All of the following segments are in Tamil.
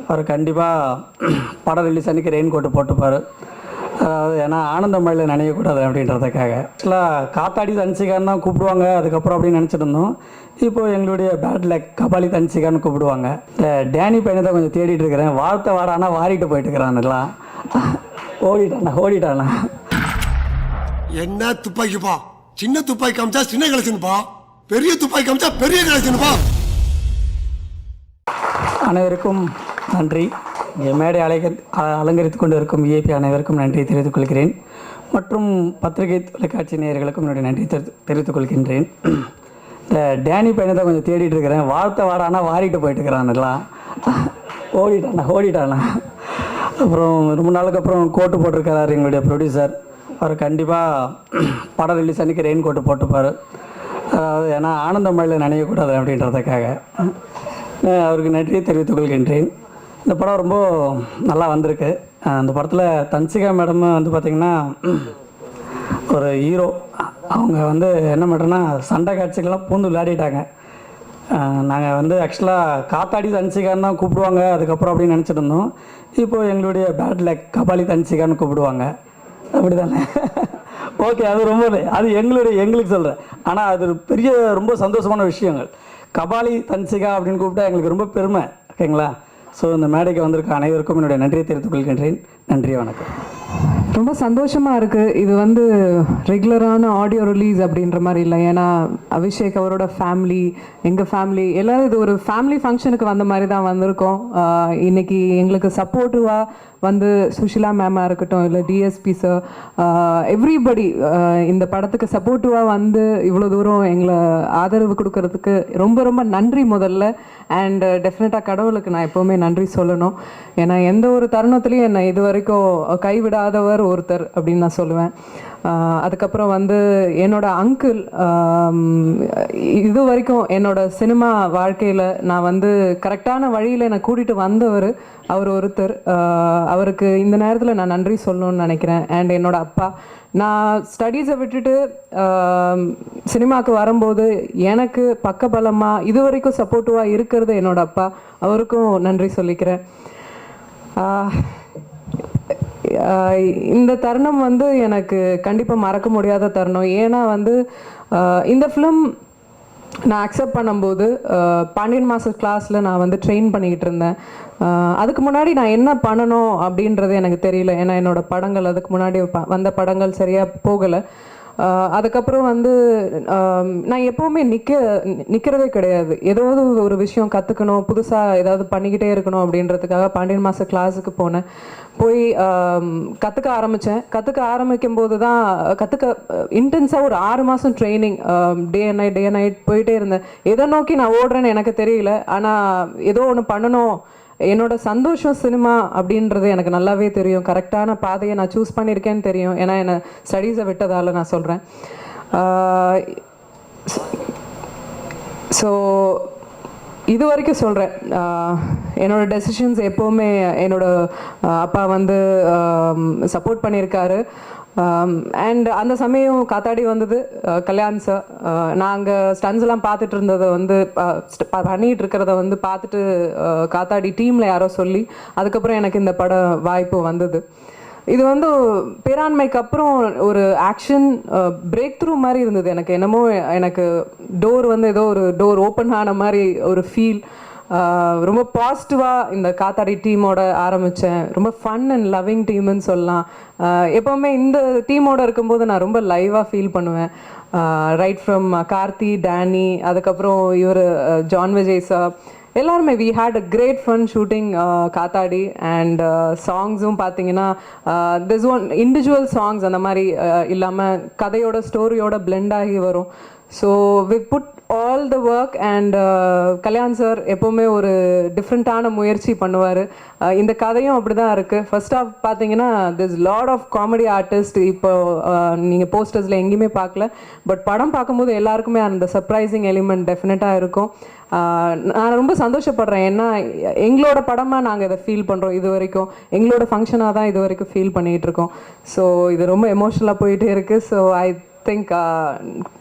அவர் கண்டிப்பாக படம் ரிலீஸ் அன்றைக்கி ரெயின் கோட்டு போட்டுப்பார். அதாவது ஏன்னா ஆனந்த மழையில் நினைக்கக்கூடாது அப்படின்றதுக்காக. ஆக்சுவலாக காத்தாடி தன்சிகான்னு தான் கூப்பிடுவாங்க அதுக்கப்புறம் அப்படின்னு நினச்சிட்டு இருந்தோம். இப்போது எங்களுடைய பேட் லக் கபாலி தன்சிகான்னு கூப்பிடுவாங்க. இந்த டேனி பையனை தான் கொஞ்சம் தேடிட்டு இருக்கிறேன். வாழ்த்த வாடானா வாரிட்டு போயிட்டு இருக்கிறான்லாம். ஓடிட்டானா என்ன துப்பாக்கிப்பா? சின்ன துப்பாக்கி காமிச்சா சின்ன கலெக்ஷன்ப்பா, பெரிய துப்பாக்கி காமிச்சா பெரிய கலெக்ஷன்ப்பா. அனைவருக்கும் நன்றி. இங்கே மேடை அலங்கரித்து கொண்டு இருக்கும் விஐபி அனைவருக்கும் நன்றி தெரிவித்துக் கொள்கிறேன். மற்றும் பத்திரிகை தொலைக்காட்சி நேயர்களுக்கும் என்னுடைய நன்றி தெரிவித்துக் கொள்கின்றேன். இந்த டேனி பையனை தான் கொஞ்சம் தேடிட்டு இருக்கிறேன். வாழ்த்த வாடானா வாரிட்டு போயிட்டு இருக்கிறான்லாம். ஓடிட்டானா. அப்புறம் ரொம்ப நாளுக்கு அப்புறம் கோட்டு போட்டிருக்கிறார் எங்களுடைய ப்ரொடியூசர். அவர் கண்டிப்பாக படம் ரிலீஸ் அன்றைக்கி ரெயின் கோட்டு போட்டுப்பார். அதாவது ஏன்னா ஆனந்த மழையில் நினைக்கக்கூடாது அப்படின்றதுக்காக அவருக்கு நன்றியை தெரிவித்துக் கொள்கின்றேன். இந்த படம் ரொம்ப நல்லா வந்திருக்கு. அந்த படத்தில் தன்சிகா மேடம் வந்து பார்த்திங்கன்னா ஒரு ஹீரோ. அவங்க வந்து என்ன பண்ணுறேன்னா சண்டை காட்சிகள்லாம் பூந்து விளையாடிட்டாங்க. நாங்கள் வந்து ஆக்சுவலாக காத்தாடி தன்சிகான்னு தான் கூப்பிடுவாங்க அதுக்கப்புறம் அப்படின்னு நினச்சிட்டு இருந்தோம். இப்போது எங்களுடைய பேட் லக் கபாலி தன்சிகான்னு கூப்பிடுவாங்க. அப்படி தானே? ஓகே, அது எங்களுக்கு சொல்கிறேன். ஆனால் அது பெரிய ரொம்ப சந்தோஷமான விஷயங்கள். கபாலி தன்சிகா அப்படின்னு கூப்பிட்டா எங்களுக்கு ரொம்ப பெருமை. ஓகேங்களா? ஸோ இந்த மேடைக்கு வந்திருக்க அனைவருக்கும் என்னுடைய நன்றியை தெரிவித்துக் கொள்கின்றேன். நன்றி, வணக்கம். ரொம்ப சந்தோஷமாக இருக்குது. இது வந்து ரெகுலரான ஆடியோ ரிலீஸ் அப்படின்ற மாதிரி இல்லை. ஏன்னா அபிஷேக் அவரோட ஃபேமிலி, எங்கள் ஃபேமிலி எல்லோரும் இது ஒரு ஃபேமிலி ஃபங்க்ஷனுக்கு வந்த மாதிரி தான் வந்திருக்கோம். இன்றைக்கி எங்களுக்கு சப்போர்ட்டிவாக வந்து சுஷிலா மேமாக இருக்கட்டும், இல்லை டிஎஸ்பி சார், எவ்ரிபடி இந்த படத்துக்கு சப்போர்ட்டிவாக வந்து இவ்வளோ தூரம் எங்களை ஆதரவு கொடுக்கறதுக்கு ரொம்ப ரொம்ப நன்றி முதல்ல. அண்ட் டெஃபினட்டாக கடவுளுக்கு நான் எப்போவுமே நன்றி சொல்லணும். ஏன்னா எந்த ஒரு தருணத்துலையும் என்னை இது வரைக்கும் கைவிடாதவர் ஒருத்தர் அப்படின்னு நான் சொல்லுவேன். அதுக்கப்புறம் வந்து என்னோட அங்கிள் இது வரைக்கும் என்னோட சினிமா வாழ்க்கையில் நான் வந்து கரெக்டான வழியில் என்னை கூட்டிகிட்டு வந்தவர் அவர் ஒருத்தர். அவருக்கு இந்த நேரத்தில் நான் நன்றி சொல்லணும்னு நினைக்கிறேன். அண்ட் என்னோட அப்பா, நான் ஸ்டடீஸை விட்டுட்டு சினிமாவுக்கு வரும்போது எனக்கு பக்கபலமாக இது வரைக்கும் சப்போர்ட்டிவாக இருக்கிறது என்னோட அப்பா. அவருக்கும் நன்றி சொல்லிக்கிறேன். இந்த தருணம் வந்து எனக்கு கண்டிப்பாக மறக்க முடியாத தருணம். ஏன்னா வந்து இந்த ஃபிலிம் நான் அக்செப்ட் பண்ணும்போது 12 மாத கிளாஸில் நான் வந்து ட்ரெயின் பண்ணிக்கிட்டு இருந்தேன். அதுக்கு முன்னாடி நான் என்ன பண்ணணும் அப்படின்றது எனக்கு தெரியல. ஏன்னா என்னோடய படங்கள் அதுக்கு முன்னாடி வந்த படங்கள் சரியாக போகலை. அதுக்கப்புறம் வந்து நான் எப்போவுமே நிற்கிறதே கிடையாது. ஏதாவது ஒரு விஷயம் கற்றுக்கணும், புதுசாக ஏதாவது பண்ணிக்கிட்டே இருக்கணும் அப்படின்றதுக்காக 12 மாத கிளாஸுக்கு போனேன். போய் கற்றுக்க ஆரம்பிக்கும் போது தான் இன்டென்ஸாக ஒரு 6 மாதம் ட்ரைனிங், டே அண்ட் நைட் போயிட்டே இருந்தேன். எதை நோக்கி நான் ஓடுறேன்னு எனக்கு தெரியல. ஆனால் ஏதோ ஒன்று பண்ணணும், என்னோட சந்தோஷம் சினிமா அப்படின்றது எனக்கு நல்லாவே தெரியும். கரெக்டான பாதையை நான் சூஸ் பண்ணியிருக்கேன்னு தெரியும். ஏன்னா என்னை ஸ்டடீஸை விட்டதால் நான் சொல்கிறேன். ஸோ இது வரைக்கும் சொல்கிறேன், என்னோடய டெசிஷன்ஸ் எப்போவுமே என்னோடய அப்பா வந்து சப்போர்ட் பண்ணியிருக்காரு. அண்ட் அந்த சமயம் காத்தாடி வந்தது கல்யாண் சார். நாங்கள் ஸ்டன்ஸ்லாம் பார்த்துட்டு இருந்ததை வந்து பண்ணிகிட்டு இருக்கிறத வந்து பார்த்துட்டு காத்தாடி டீமில் யாரோ சொல்லி அதுக்கப்புறம் எனக்கு இந்த பட வாய்ப்பு வந்தது. இது வந்து பேராண்மைக்கு அப்புறம் ஒரு ஆக்ஷன் பிரேக் த்ரூ மாதிரி இருந்தது. எனக்கு என்னமோ எனக்கு டோர் வந்து ஏதோ ஒரு டோர் ஓப்பன் ஆன மாதிரி ஒரு ஃபீல். ரொம்ப பாசிட்டிவாக இந்த காத்தாடி டீமோட ஆரம்பித்தேன். ரொம்ப ஃபன் அண்ட் லவ்விங் டீம்னு சொல்லலாம். எப்போவுமே இந்த டீமோட இருக்கும்போது நான் ரொம்ப லைவாக ஃபீல் பண்ணுவேன். ரைட் ஃப்ரம் கார்த்தி, டேனி, அதுக்கப்புறம் இவர் ஜான் விஜய் சார், எல்லாருமே we had a great fun shooting Kaathadi. And சாங்ஸும் பார்த்தீங்கன்னா திஸ் ஒன் இண்டிவிஜுவல் சாங்ஸ் அந்த மாதிரி இல்லாமல் கதையோட ஸ்டோரியோட பிளெண்ட் ஆகி வரும். So we put all the work. And Kalyan sir எப்போவுமே ஒரு டிஃப்ரெண்ட்டான முயற்சி பண்ணுவார். இந்த கதையும் அப்படி தான் இருக்குது. ஃபர்ஸ்ட் ஆஃப் பார்த்தீங்கன்னா this lot of comedy artist இப்போ நீங்கள் போஸ்டர்ஸில் எங்கேயுமே பார்க்கல. பட் படம் பார்க்கும்போது எல்லாருக்குமே அந்த சர்ப்ரைசிங் எலிமெண்ட் டெஃபினட்டாக இருக்கும். நான் ரொம்ப சந்தோஷப்படுறேன். ஏன்னா எங்களோட படமாக நாங்கள் இதை ஃபீல் பண்ணுறோம். இது வரைக்கும் எங்களோட ஃபங்க்ஷனாக தான் இது வரைக்கும் ஃபீல் பண்ணிகிட்டு இருக்கோம். ஸோ இது ரொம்ப எமோஷ்னலாக போயிட்டே இருக்குது. So I think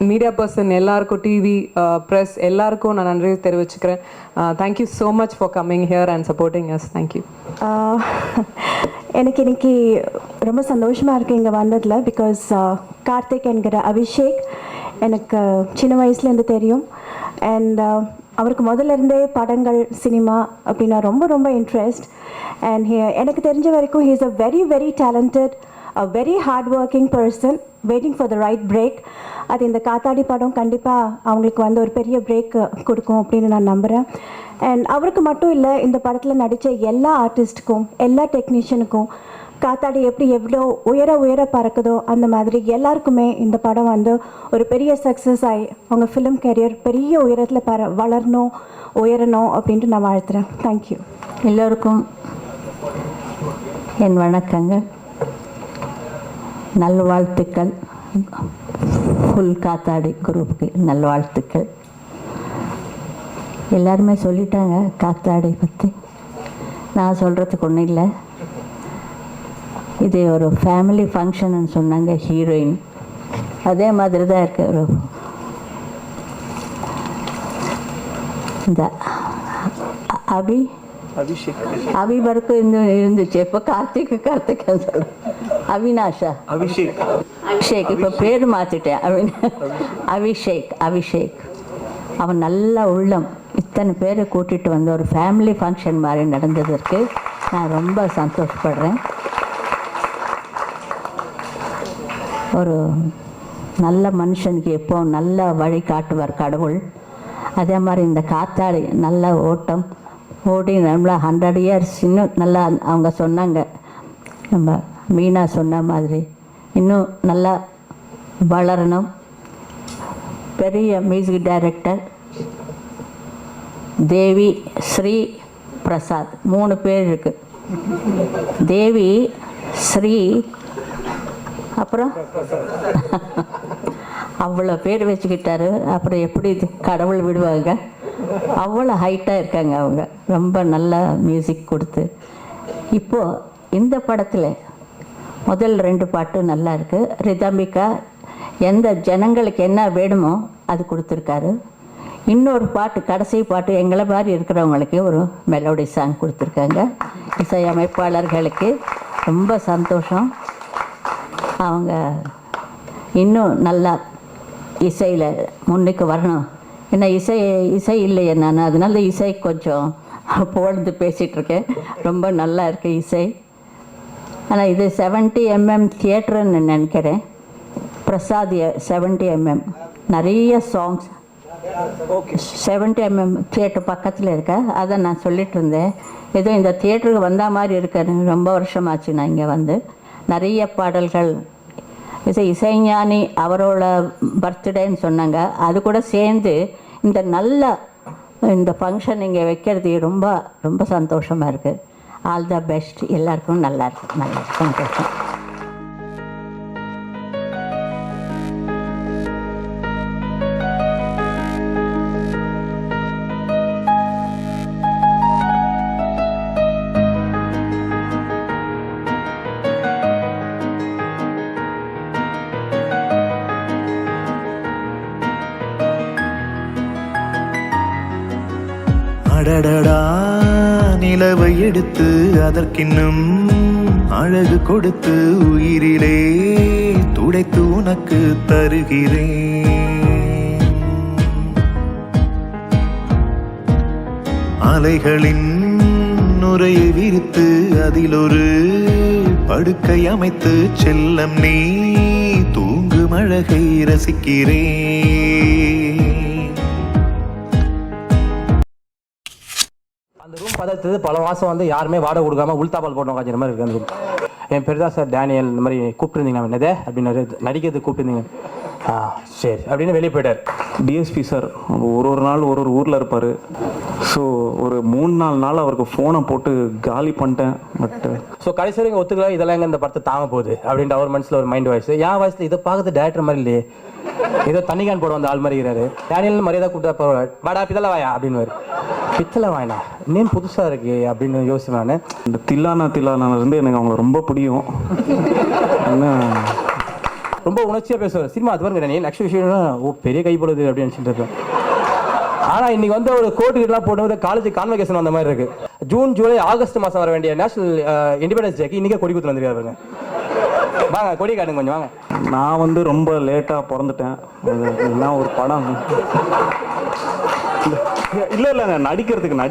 media person எல்லாருக்கும், டிவி ப்ரெஸ் எல்லாருக்கும் நான் நன்றி தெரிவிச்சுக்கிறேன். Thank you so much for coming here and supporting us. Thank you. எனக்கு இன்னைக்கு ரொம்ப சந்தோஷமாக இருக்குது இங்கே வந்ததில். பிகாஸ் கார்த்திக் என்கிற அபிஷேக் எனக்கு சின்ன வயசுலேருந்து தெரியும். அண்ட் அவருக்கு முதல்ல இருந்தே படங்கள், சினிமா அப்படின்னா ரொம்ப ரொம்ப இன்ட்ரெஸ்ட். அண்ட் எனக்கு தெரிஞ்ச வரைக்கும் he is a very very talented, a very hard working person waiting for the right break. அது இந்த காத்தாடி படம் கண்டிப்பாக அவங்களுக்கு வந்து ஒரு பெரிய பிரேக் கொடுக்கும் அப்படின்னு நான் நம்புகிறேன். அண்ட் அவருக்கு மட்டும் இல்லை, இந்த படத்தில் நடித்த எல்லா ஆர்டிஸ்ட்டுக்கும், எல்லா டெக்னீஷியனுக்கும் காத்தாடி எப்படி எவ்வளோ உயர பறக்குதோ அந்த மாதிரி எல்லாருக்குமே இந்த படம் வந்து ஒரு பெரிய சக்ஸஸ் ஆகி அவங்க ஃபிலிம் கெரியர் பெரிய உயரத்தில் உயரணும் அப்படின்ட்டு நான் வாழ்த்துறேன். தேங்க்யூ. எல்லோருக்கும் என் வணக்கங்கள், நல்வாழ்த்துக்கள். ஃபுல் காத்தாடி குரூப்புக்கு நல்வாழ்த்துக்கள். எல்லாருமே சொல்லிட்டாங்க காத்தாடி பற்றி, நான் சொல்கிறதுக்கு ஒன்றும் இல்லை. இது ஒரு ஃபேமிலி ஃபங்க்ஷன்னு சொன்னாங்க ஹீரோயின், அதே மாதிரி தான் இருக்கு. ஒரு இந்த அபி வரைக்கும் இருந்துச்சு, இப்போ கார்த்திக் சொல்கிறேன். அவினாஷா அபிஷேக் இப்போ பேர் மாற்றிட்டேன். அபிஷேக் அவன் நல்ல உள்ளம். இத்தனை பேரை கூட்டிகிட்டு வந்து ஒரு ஃபேமிலி ஃபங்க்ஷன் மாதிரி நடந்ததற்கு நான் ரொம்ப சந்தோஷப்படுறேன். ஒரு நல்ல மனுஷனுக்கு எப்போ நல்ல வழி காட்டுவார் கடவுள். அதே மாதிரி இந்த காத்தாடி நல்ல ஓட்டம் ஓடி நம்மளா 100 இயர்ஸ் இன்னும் நல்லா, அவங்க சொன்னாங்க, நம்ம மீனா சொன்ன மாதிரி இன்னும் நல்லா வளரணும். பெரிய மியூசிக் டைரக்டர் தேவி, ஸ்ரீ, பிரசாத் 3 பேர் இருக்கு. தேவி, ஸ்ரீ, அப்புறம் அவ்வளோ பேர் வச்சுக்கிட்டாரு. அப்புறம் எப்படி கடவுள் விடுவாங்க? அவ்வளோ ஹைட்டாக இருக்காங்க அவங்க, ரொம்ப நல்லா மியூசிக் கொடுத்து. இப்போது இந்த படத்தில் முதல் 2 பாட்டு நல்லா இருக்குது. ரிதமிகா எந்த ஜனங்களுக்கு என்ன வேணுமோ அது கொடுத்துருக்காரு. இன்னொரு பாட்டு, கடைசி பாட்டு எங்களை மாதிரி இருக்கிறவங்களுக்கு ஒரு மெலோடி சாங் கொடுத்துருக்காங்க. இசையமைப்பாளர்களுக்கு ரொம்ப சந்தோஷம். அவங்க இன்னும் நல்லா இசையில் முன்னுக்கு வரணும். ஏன்னா இசை இல்லையே நான், அதனால இசை கொஞ்சம் புகழ்ந்து பேசிகிட்ருக்கேன். ரொம்ப நல்லா இருக்குது இசை. ஆனால் இது 70 mm தியேட்டருன்னு நினைக்கிறேன். பிரசாத் 70 mm நிறைய சாங்ஸ் 70 mm தியேட்டர் பக்கத்தில் இருக்க. அதை நான் சொல்லிட்டு இருந்தேன், ஏதோ இந்த தியேட்டருக்கு வந்த மாதிரி இருக்காரு. ரொம்ப வருஷமாச்சு நான் இங்கே வந்து. நிறைய பாடல்கள், இசைஞானி அவரோட பர்த்டேன்னு சொன்னாங்க, அது கூட சேர்ந்து இந்த ஃபங்க்ஷன் இங்கே வைக்கிறது ரொம்ப ரொம்ப சந்தோஷமாக இருக்குது. All the best. எல்லாருக்கும் நல்லா இருக்கு, நல்லா சந்தோஷம். அடடடா, நிலவை எடுத்து அதற்கின்னும் அழகு கொடுத்து உயிரிலே துடைத்து உனக்கு தருகிறேன். அலைகளின் நுரையை விரித்து அதில் ஒரு படுக்கை அமைத்து செல்லம் நீ தூங்கும் அழகை ரசிக்கிறேன். அந்த ரூம் பார்த்தது பல மாதம் வந்து யாருமே வாடகை கொடுக்காம உள்தாப்பால் போட்டு உட்காந்துற மாதிரி இருக்குது அந்த ரூம். என் பேர் தான் சார் டேனியல், இந்த மாதிரி கூப்பிட்டுருந்தீங்க என்னதே அப்படின்னு நடிக்கிறது கூப்பிட்டுருந்தீங்க. சரி அப்படின்னு வெளியே போயிட்டார். டிஎஸ்பி சார் ஒரு நாள் ஒரு ஊரில் இருப்பார். ஸோ ஒரு 3-4 நாள் அவருக்கு ஃபோனை போட்டு காலி பண்ணிட்டேன். பட் ஸோ கடைசி வரைக்கும் ஒத்துக்கல, இதெல்லாம் எங்கே இந்த படத்தை தாங்க போகுது அப்படின்ட்டு அவர் மனசில் ஒரு மைண்ட் வாய்ஸ். என் வாய்ஸில் இதை பார்க்கறது டேரக்டர் மாதிரி இல்லையே, ஏதோ தண்ணி கேன் போட வந்த ஆள் மாதிரி இருக்கிறாரு. டேனியல் மரியாதை கூப்பிட்டா வாடா பித்தளை வாயா அப்படின்னு. பித்தளை வாயினா நேம் புதுசாக இருக்கு அப்படின்னு யோசிச்சேன் நான். இந்த தில்லானா இருந்து எனக்கு அவங்களை ரொம்ப பிடிக்கும். என்ன ரொம்ப உணர்ச்சியாக பேசுவார். சினிமா அது பாருங்க நீ நெக்ஸ்ட் விஷயம்னா ஓ பெரிய கை போடுது அப்படின்னு நினச்சிட்டு இருக்கேன். ஆனால் இன்னைக்கு வந்து ஒரு கோட்டுக்கிட்டலாம் போட்டு காலேஜ் கான்வெகேஷன் வந்த மாதிரி இருக்கு. ஜூன் ஜூலை ஆகஸ்ட் மாதம் வர வேண்டிய நேஷனல் இண்டிபெண்டன்ஸ் டேக்கு இன்னைக்கே கொடி குத்து வந்துருக்காரு. வாங்க கொடி காட்டுங்க கொஞ்சம் வாங்க. நான் வந்து ரொம்ப லேட்டாக பிறந்துட்டேன். இதெல்லாம் ஒரு படம் இல்லை இல்லைங்க, நடிக்கிறதுக்கு